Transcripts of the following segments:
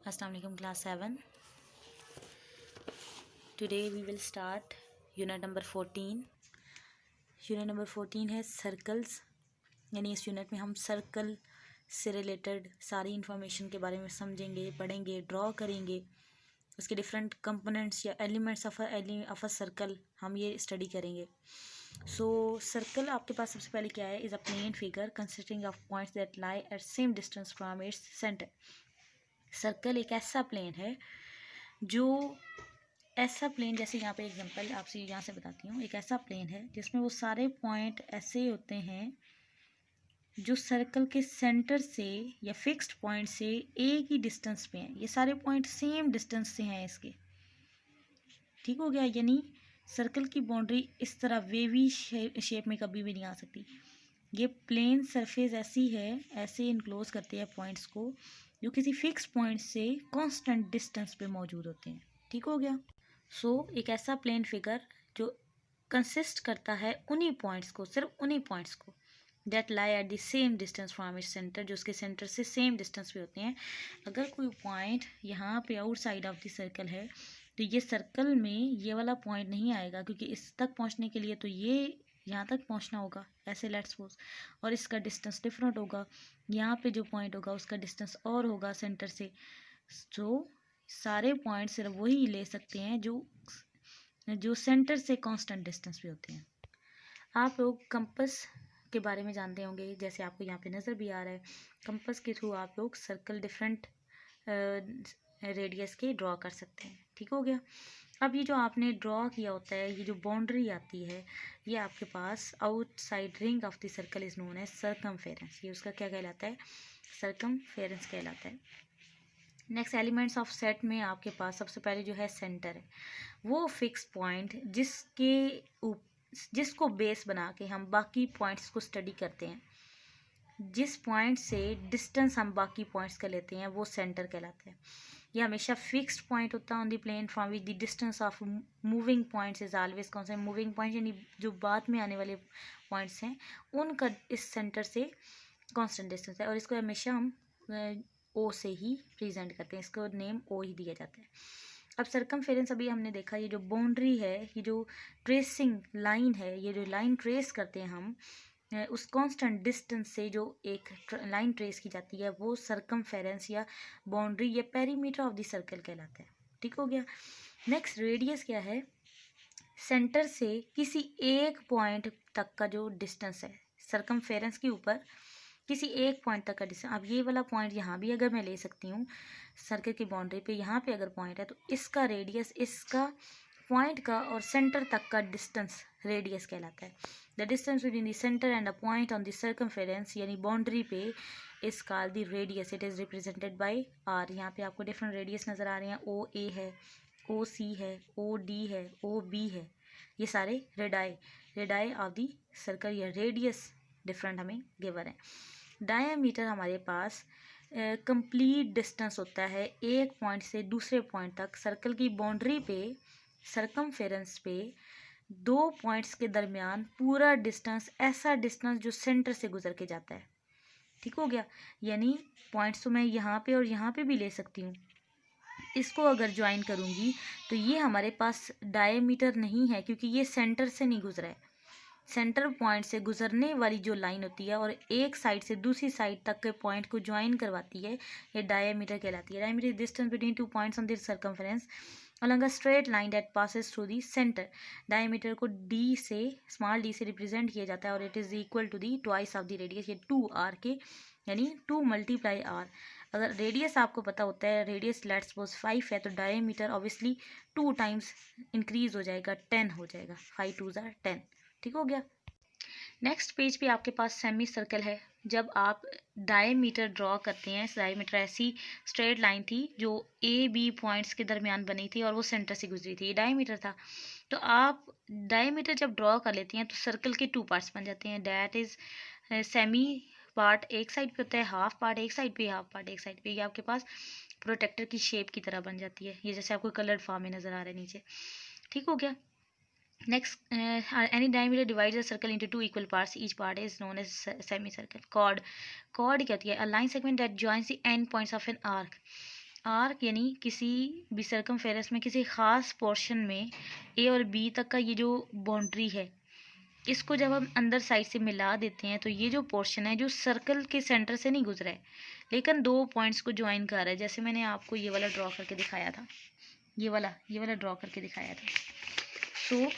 Assalamu alaikum class 7. Today we will start unit number 14. Unit number 14 है circles, यानी इस unit में हम सर्कल से रिलेटेड सारी इन्फॉर्मेशन के बारे में समझेंगे, पढ़ेंगे, ड्रॉ करेंगे। उसके डिफरेंट कंपोनेंट्स या एलिमेंट्स ऑफ अ सर्कल हम ये स्टडी करेंगे। सो सर्कल आपके पास सबसे पहले क्या है, is a plane figure consisting of points that lie at same distance from its centre. Circle एक ऐसा प्लेन है जो ऐसा प्लेन, जैसे यहाँ पे एग्जांपल आपसे यहाँ से बताती हूँ, एक ऐसा प्लेन है जिसमें वो सारे पॉइंट ऐसे होते हैं जो सर्कल के सेंटर से या फिक्स्ड पॉइंट से एक ही डिस्टेंस पे हैं। ये सारे पॉइंट सेम डिस्टेंस से हैं इसके, ठीक हो गया। यानी सर्कल की बाउंड्री इस तरह वेवी शेप में कभी भी नहीं आ सकती। ये प्लेन सरफेस ऐसी है, ऐसे इनक्लोज करते हैं पॉइंट्स को जो किसी फिक्स पॉइंट से कांस्टेंट डिस्टेंस पे मौजूद होते हैं, ठीक हो गया। एक ऐसा प्लेन फिगर जो कंसिस्ट करता है उन्हीं पॉइंट्स को, सिर्फ उन्हीं पॉइंट्स को, that lie at the same distance from its centre, जो उसके सेंटर से सेम डिस्टेंस पे होते हैं। अगर कोई पॉइंट यहाँ पे आउटसाइड ऑफ द सर्कल है तो ये सर्कल में ये वाला पॉइंट नहीं आएगा, क्योंकि इस तक पहुँचने के लिए तो ये यहाँ तक पहुँचना होगा, ऐसे लेट्स सपोज, और इसका डिस्टेंस डिफरेंट होगा। यहाँ पे जो पॉइंट होगा उसका डिस्टेंस और होगा सेंटर से। सारे पॉइंट सिर्फ वही ले सकते हैं जो सेंटर से कांस्टेंट डिस्टेंस पे होते हैं। आप लोग कंपास के बारे में जानते होंगे, जैसे आपको यहाँ पे नज़र भी आ रहा है। कंपास के थ्रू आप लोग सर्कल डिफरेंट रेडियस के ड्रॉ कर सकते हैं, ठीक हो गया। अब ये जो आपने ड्रॉ किया होता है, ये जो बाउंड्री आती है, ये आपके पास outside ring of the circle is known as circumference. ये उसका क्या कहलाता है, सर्कमफेरेंस कहलाता है। नेक्स्ट एलिमेंट्स ऑफ सेट में आपके पास सबसे पहले जो है सेंटर है, वो फिक्स पॉइंट जिसको बेस बना के हम बाकी पॉइंट्स को स्टडी करते हैं। जिस पॉइंट से डिस्टेंस हम बाकी पॉइंट्स का लेते हैं वो सेंटर कहलाता है। ये हमेशा फिक्स्ड पॉइंट होता है on the plane from which the distance of moving points is always कौन सा मूविंग पॉइंट, यानी जो बाद में आने वाले पॉइंट्स हैं उनका इस सेंटर से कांस्टेंट डिस्टेंस है, और इसको हमेशा हम ओ से ही प्रेजेंट करते हैं, इसको नेम ओ ही दिया जाता है। अब सर्कमफेरेंस अभी हमने देखा, ये जो बाउंड्री है, ये जो ट्रेसिंग लाइन है, ये जो लाइन ट्रेस करते हैं हम उस कांस्टेंट डिस्टेंस से जो एक लाइन ट्रेस की जाती है वो सर्कमफेरेंस या बाउंड्री या पेरीमीटर ऑफ द सर्कल कहलाता है, ठीक हो गया। नेक्स्ट रेडियस क्या है, सेंटर से किसी एक पॉइंट तक का जो डिस्टेंस है सर्कमफेरेंस के ऊपर, किसी एक पॉइंट तक का डिस्टेंस। अब ये वाला पॉइंट यहाँ भी अगर मैं ले सकती हूँ सर्कल की बाउंड्री पे, यहाँ पे अगर पॉइंट है तो इसका रेडियस, इसका पॉइंट का और सेंटर तक का डिस्टेंस रेडियस कहलाता है। The distance between the centre and a point on the circumference यानी बाउंड्री पे is called the radius. It is represented by R. यहाँ पे आपको डिफरेंट रेडियस नज़र आ रहे हैं, ओ ए है, ओ सी है, ओ डी है, ओ बी है, ये सारे रेडाई ऑफ द सर्कल या रेडियस डिफरेंट हमें गिवन है। डायामीटर हमारे पास कंप्लीट डिस्टेंस होता है एक पॉइंट से दूसरे पॉइंट तक सर्कल की बाउंड्री पे, सर्कमफेरेंस पे दो पॉइंट्स के दरमियान पूरा डिस्टेंस, ऐसा डिस्टेंस जो सेंटर से गुजर के जाता है, ठीक हो गया। यानी पॉइंट्स तो मैं यहाँ पे और यहाँ पे भी ले सकती हूँ, इसको अगर ज्वाइन करूँगी तो ये हमारे पास डायमीटर नहीं है, क्योंकि ये सेंटर से नहीं गुजरा है। सेंटर पॉइंट से गुजरने वाली जो लाइन होती है और एक साइड से दूसरी साइड तक के पॉइंट को ज्वाइन करवाती है, ये डायमीटर कहलाती है। Diameter is distance between two points on the circumference along a straight line that passes through the center। Diameter को डी से, स्मॉल डी से रिप्रेजेंट किया जाता है, और it is equal to the twice of the radius, ये 2r के, यानी 2 × r। अगर रेडियस आपको पता होता है, रेडियस लेट्स सपोज 5 है, तो डायमीटर ऑब्वियसली 2 टाइम्स इंक्रीज हो जाएगा, 10 हो जाएगा, 5 2 ज़ा 10, ठीक हो गया। नेक्स्ट पेज पे आपके पास सेमी सर्कल है। जब आप डायमीटर ड्रॉ करते हैं, डायमीटर ऐसी स्ट्रेट लाइन थी जो ए बी पॉइंट्स के दरमियान बनी थी और वो सेंटर से गुजरी थी, ये डायमीटर था। तो आप डायमीटर जब ड्रॉ कर लेती हैं तो सर्कल के 2 पार्ट्स बन जाते हैं। दैट इज़ सेमी पार्ट एक साइड पे होता है, हाफ पार्ट एक साइड पे, हाफ पार्ट एक साइड पे। ये आपके पास प्रोटेक्टर की शेप की तरह बन जाती है, ये जैसे आपको कलर्ड फॉर्म में नज़र आ रहा है नीचे, ठीक हो गया। Next, any diameter divides a circle into 2 equal parts. Each part is known as semicircle. Chord क्या होती है? A line segment that joins the end points of an arc. Arc यानी किसी भी सर्कमफेरेंस में किसी ख़ास पोर्शन में ए और बी तक का ये जो बाउंड्री है, इसको जब हम अंदर साइड से मिला देते हैं तो ये जो पोर्शन है जो सर्कल के सेंटर से नहीं गुजरा है लेकिन दो पॉइंट्स को ज्वाइन कर रहा है, जैसे मैंने आपको ये वाला ड्रॉ करके दिखाया था, ये वाला ड्रॉ करके दिखाया था। सो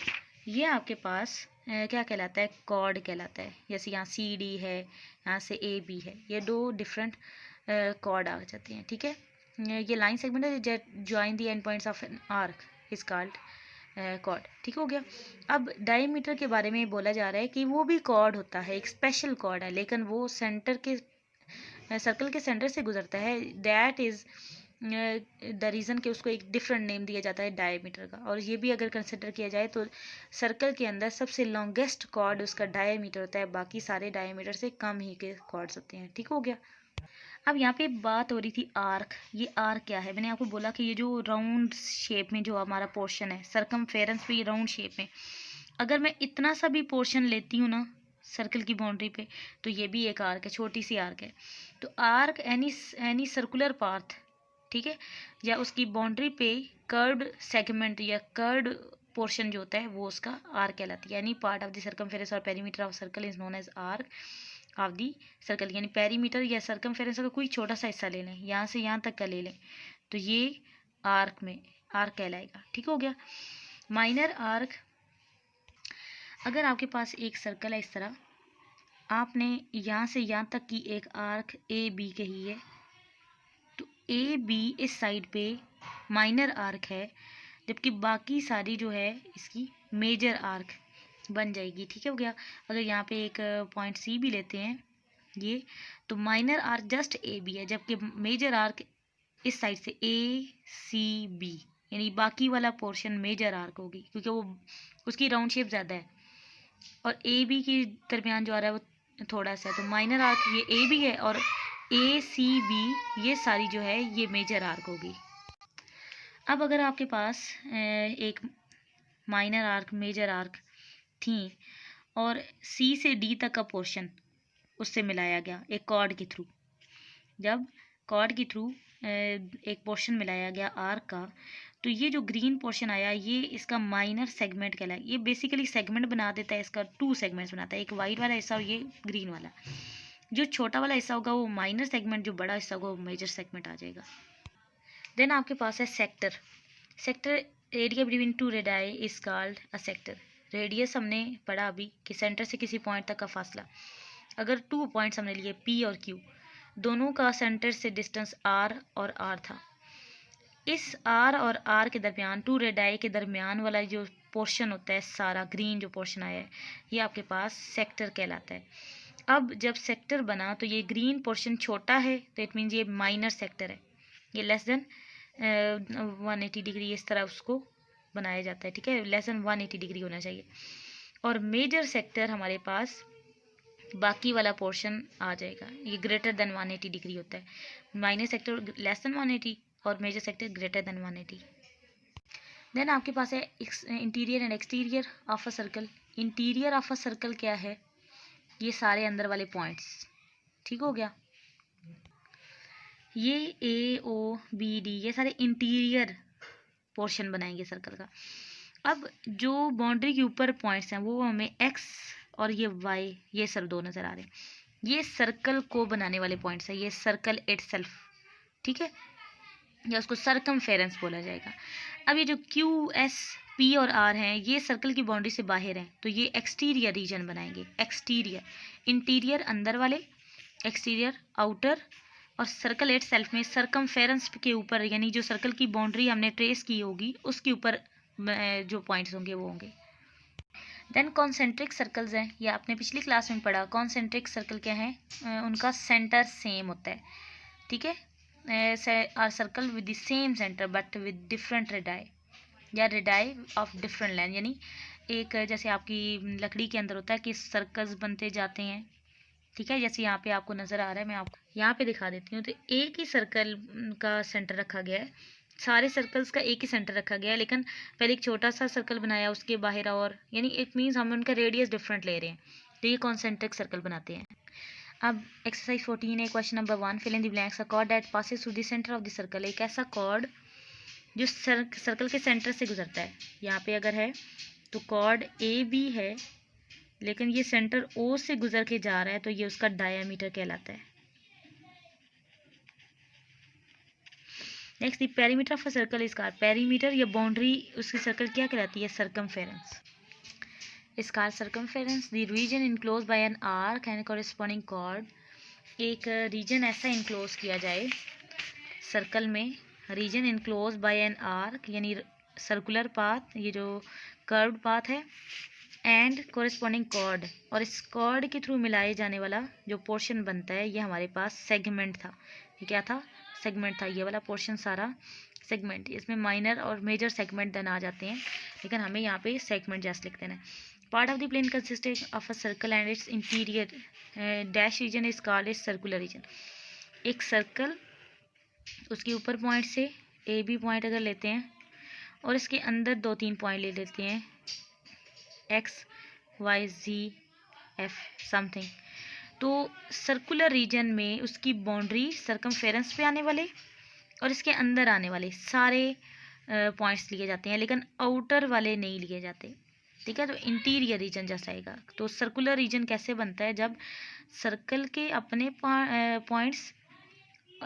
ये आपके पास क्या कहलाता है, कॉर्ड कहलाता है। जैसे यहाँ सी डी है, यहाँ से ए बी है, ये दो डिफरेंट कॉर्ड आ जाते हैं, ठीक है। ये लाइन सेगमेंट है join the end points of an arc is called chord, ठीक हो गया। अब डायमीटर के बारे में बोला जा रहा है कि वो भी कॉर्ड होता है, एक स्पेशल कॉर्ड है, लेकिन वो सेंटर के सर्कल के सेंटर से गुजरता है। दैट इज़ द रीज़न कि उसको एक डिफरेंट नेम दिया जाता है डायमीटर का। और ये भी अगर कंसिडर किया जाए तो सर्कल के अंदर सबसे लॉन्गेस्ट कॉर्ड उसका डायमीटर होता है, बाकी सारे डायमीटर से कम ही के कॉर्ड्स होते हैं, ठीक हो गया। अब यहाँ पे बात हो रही थी आर्क। ये आर्क क्या है, मैंने आपको बोला कि ये जो राउंड शेप में जो हमारा पोर्शन है सर्कमफेरेंस पे, ये राउंड शेप में अगर मैं इतना सा भी पोर्शन लेती हूँ ना सर्कल की बाउंड्री पे, तो ये भी एक आर्क है, छोटी सी आर्क है। तो आर्क एनी सर्कुलर पाथ, ठीक है, या उसकी बाउंड्री पे कर्व्ड सेगमेंट या कर्व्ड पोर्शन जो होता है वो उसका आर्क कहलाती है। यानी पार्ट ऑफ द सर्कमफेरेंस और perimeter of circle is known as arc of the circle. यानी पेरीमीटर या सर्कमफेरेंस का कोई छोटा सा हिस्सा ले लें, यहाँ से यहाँ तक का ले लें, तो ये आर्क कहलाएगा, ठीक हो गया। माइनर आर्क, अगर आपके पास एक सर्कल है इस तरह, आपने यहाँ से यहाँ तक की एक आर्क ए बी कही है, तो ए बी इस साइड पे माइनर आर्क है, जबकि बाकी सारी जो है इसकी मेजर आर्क बन जाएगी, ठीक है हो गया। अगर यहाँ पे एक पॉइंट सी भी लेते हैं ये, तो minor arc just A B है, जबकि मेजर आर्क इस साइड से ए सी बी, यानी बाकी वाला पोर्शन मेजर आर्क होगी क्योंकि वो उसकी राउंड शेप ज़्यादा है और ए बी के दरमियान जो आ रहा है वो थोड़ा सा है। तो माइनर आर्क ये ए बी है और ए सी बी ये सारी जो है ये मेजर आर्क होगी। अब अगर आपके पास एक माइनर आर्क मेजर आर्क थी और सी से डी तक का पोर्शन उससे मिलाया गया एक कॉर्ड के थ्रू, जब कॉर्ड के थ्रू एक पोर्शन मिलाया गया आर्क का, तो ये जो ग्रीन पोर्शन आया ये इसका माइनर सेगमेंट कहलाए। ये बेसिकली सेगमेंट बना देता है, इसका टू सेगमेंट्स बनाता है, एक वाइट वाला हिस्सा और ये ग्रीन वाला। जो छोटा वाला हिस्सा होगा वो माइनर सेगमेंट, जो बड़ा हिस्सा होगा वो मेजर सेगमेंट आ जाएगा। देन आपके पास है sector area between two radii is called a sector. Radius हमने पढ़ा अभी कि सेंटर से किसी पॉइंट तक का फासला। अगर टू पॉइंट्स हमने लिए पी और क्यू, दोनों का सेंटर से डिस्टेंस आर और आर था, इस आर और आर के दरमियान टू रेडाई के दरमियान वाला जो पोर्शन होता है सारा ग्रीन जो पोर्शन आया है ये आपके पास सेक्टर कहलाता है। अब जब सेक्टर बना तो ये ग्रीन पोर्शन छोटा है तो इट मीन्स ये माइनर सेक्टर है, ये लेस देन 180 डिग्री इस तरह उसको बनाया जाता है, ठीक है, लेस देन 180 डिग्री होना चाहिए। और मेजर सेक्टर हमारे पास बाकी वाला पोर्शन आ जाएगा, ये ग्रेटर देन 180 डिग्री होता है। माइनर सेक्टर लेस देन 180 और major sector greater than 180। Then आपके पास है interior and exterior of a circle. Interior of a circle क्या है, ये सारे अंदर वाले पॉइंट्स, ठीक हो गया। ये ए ओ बी डी ये सारे इंटीरियर पोर्शन बनाएंगे सर्कल का। अब जो बाउंड्री के ऊपर पॉइंट्स हैं वो हमें एक्स और ये वाई ये सब दो नज़र आ रहे हैं, ये सर्कल को बनाने वाले पॉइंट्स हैं, ये सर्कल इटसेल्फ, ठीक है, या उसको सर्कमफेरेंस बोला जाएगा। अब ये जो क्यू एस पी और आर हैं ये सर्कल की बाउंड्री से बाहर हैं, तो ये एक्सटीरियर रीजन बनाएंगे। एक्सटीरियर, इंटीरियर अंदर वाले, एक्सटीरियर आउटर, और सर्कल इटसेल्फ में सर्कमफेरेंस के ऊपर यानी जो सर्कल की बाउंड्री हमने ट्रेस की होगी उसके ऊपर जो पॉइंट्स होंगे वो होंगे। देन कॉन्सेंट्रिक सर्कल्स हैं, ये आपने पिछली क्लास में पढ़ा। कॉन्सेंट्रिक सर्कल क्या है, उनका सेंटर सेम होता है, ठीक है, are circle with the same centre but with different radii या रेडाई ऑफ डिफरेंट लेंथ। यानी एक जैसे आपकी लकड़ी के अंदर होता है कि सर्कल्स बनते जाते हैं, ठीक है, जैसे यहाँ पे आपको नज़र आ रहा है, मैं आपको यहाँ पे दिखा देती हूँ। तो एक ही सर्कल का सेंटर रखा गया है, सारे सर्कल्स का एक ही सेंटर रखा गया है, लेकिन पहले एक छोटा सा सर्कल बनाया उसके बाहर और, यानी इट मीन्स हम उनका रेडियस डिफरेंट ले रहे हैं, तो ये कॉन्सेंट्रिक सर्कल बनाते हैं। अब एक्सरसाइज 14 है, question number 1, fill in the blanks. A chord that passes through the centre of the circle. एक ऐसा कॉर्ड जो सर्कल के सेंटर से गुजरता है। यहाँ पे अगर है तो कॉर्ड ए बी है, लेकिन ये सेंटर ओ से गुजर के जा रहा है, तो ये उसका डायामीटर कहलाता है। Next, the perimeter of a circle is called. Perimeter या बाउंड्री उसकी सर्कल क्या कहलाती है? Circumference is called circumference. The region enclose by an arc and corresponding chord. एक रीजन ऐसा इनक्लोज किया जाए सर्कल में, region enclose by an arc यानी सर्कुलर पाथ, ये जो कर्व्ड पाथ है, एंड कोरिस्पॉन्डिंग कॉर्ड, और इस कॉर्ड के थ्रू मिलाए जाने वाला जो पोर्शन बनता है, ये हमारे पास सेगमेंट था। ये क्या था? सेगमेंट था। ये वाला पोर्शन सारा सेगमेंट। इसमें माइनर और मेजर सेगमेंट देन आ जाते हैं, लेकिन हमें यहाँ पे सेगमेंट जैसे लिख देना है। Part of the plane consisting of a circle and its interior dash region is called is circular region. एक सर्कल, उसके ऊपर पॉइंट से ए बी पॉइंट अगर लेते हैं और इसके अंदर 2-3 पॉइंट ले लेते हैं, एक्स वाई जी एफ समथिंग, तो सर्कुलर रीजन में उसकी बाउंड्री सर्कमफेरेंस पे आने वाले और इसके अंदर आने वाले सारे पॉइंट्स लिए जाते हैं, लेकिन आउटर वाले नहीं लिए जाते। ठीक है, तो इंटीरियर रीजन जैसा आएगा। तो सर्कुलर रीजन कैसे बनता है? जब सर्कल के अपने पॉइंट्स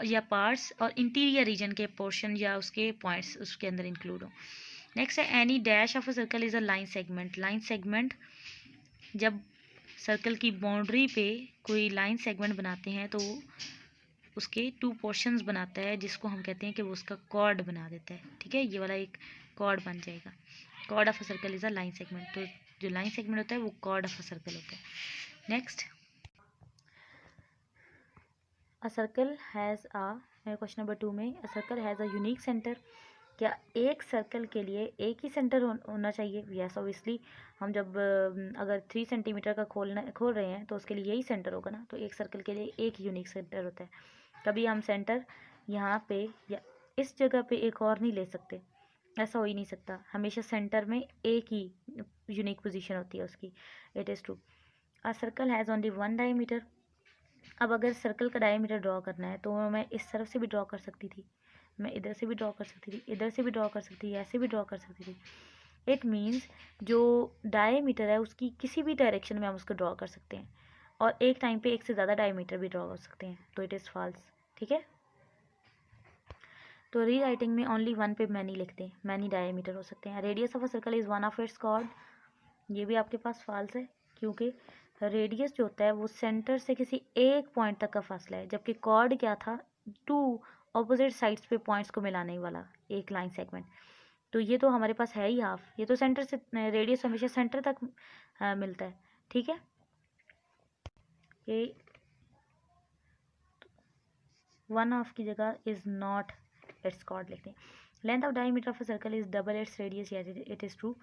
या पार्ट्स और इंटीरियर रीजन के पोर्शन या उसके पॉइंट्स उसके अंदर इंक्लूड हो। नेक्स्ट है, any dash of a circle is a line segment. Line segment, जब सर्कल की बाउंड्री पे कोई लाइन सेगमेंट बनाते हैं तो उसके 2 पोर्शंस बनाता है, जिसको हम कहते हैं कि वो उसका कॉर्ड बना देता है। ठीक है, ये वाला एक कॉर्ड बन जाएगा। Chord of a circle is a line segment. तो जो लाइन सेगमेंट होता है वो कॉर्ड ऑफ अ सर्कल होता है। Next, a circle has question number 2 में, a circle has a unique centre. क्या एक सर्कल के लिए एक ही सेंटर होना चाहिए? Yes, obviously. हम जब अगर 3 सेंटीमीटर का खोल रहे हैं तो उसके लिए यही सेंटर होगा ना। तो एक सर्कल के लिए एक यूनिक सेंटर होता है। कभी हम सेंटर यहाँ पे या इस जगह पे एक और नहीं ले सकते, ऐसा हो ही नहीं सकता। हमेशा सेंटर में एक ही यूनिक पोजीशन होती है उसकी। It is true. A circle has only 1 diameter. अब अगर सर्कल का डायमीटर ड्रॉ करना है तो मैं इस तरफ से भी ड्रॉ कर सकती थी, मैं इधर से भी ड्रॉ कर सकती थी, इधर से भी ड्रॉ कर सकती थी, ऐसे भी ड्रॉ कर सकती थी। इट मीन्स जो डायमीटर है उसकी किसी भी डायरेक्शन में हम उसको ड्रॉ कर सकते हैं, और एक टाइम पे एक से ज़्यादा डायमीटर भी ड्रॉ कर सकते हैं। तो इट इज़ फॉल्स। ठीक है, तो री राइटिंग में ओनली 1 पे मैनी लिखते हैं, मैनी डायमीटर हो सकते हैं। Radius of a circle is 1 of its chord. ये भी आपके पास फॉल्स है, क्योंकि रेडियस जो होता है वो सेंटर से किसी एक पॉइंट तक का फासला है, जबकि कॉर्ड क्या था? 2 ऑपोजिट साइड्स पे पॉइंट्स को मिलाने वाला एक लाइन सेगमेंट। तो ये तो हमारे पास है ही हाफ, ये तो सेंटर से रेडियस हमेशा सेंटर तक मिलता है। ठीक है, ये 1 ऑफ की जगह इज़ नॉट इट्स कॉर्ड लिखते हैं। Length of diameter of a circle is double its radius. It is true.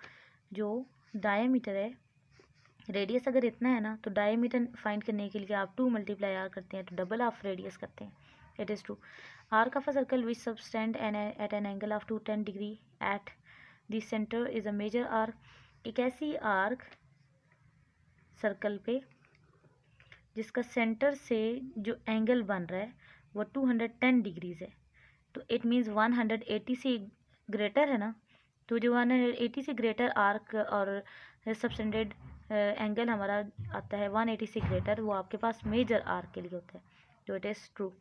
जो डायमीटर है, रेडियस अगर इतना है ना, तो डायमीटर फाइंड करने के लिए आप 2 मल्टीप्लाई आर करते हैं, तो डबल ऑफ रेडियस करते हैं। It is true. Arc of a circle which subtend at an angle of 210 degree at the centre is a major arc. एक ऐसी आर्क सर्कल पे जिसका सेंटर से जो एंगल बन रहा है वो 210 डिग्रीज है, तो इट मीन्स 180 से ग्रेटर है ना। तो जो 180 से ग्रेटर आर्क और सबसेंडेड एंगल हमारा आता है 180 से ग्रेटर, वो आपके पास मेजर आर्क के लिए होता है। तो इट इज़ ट्रू।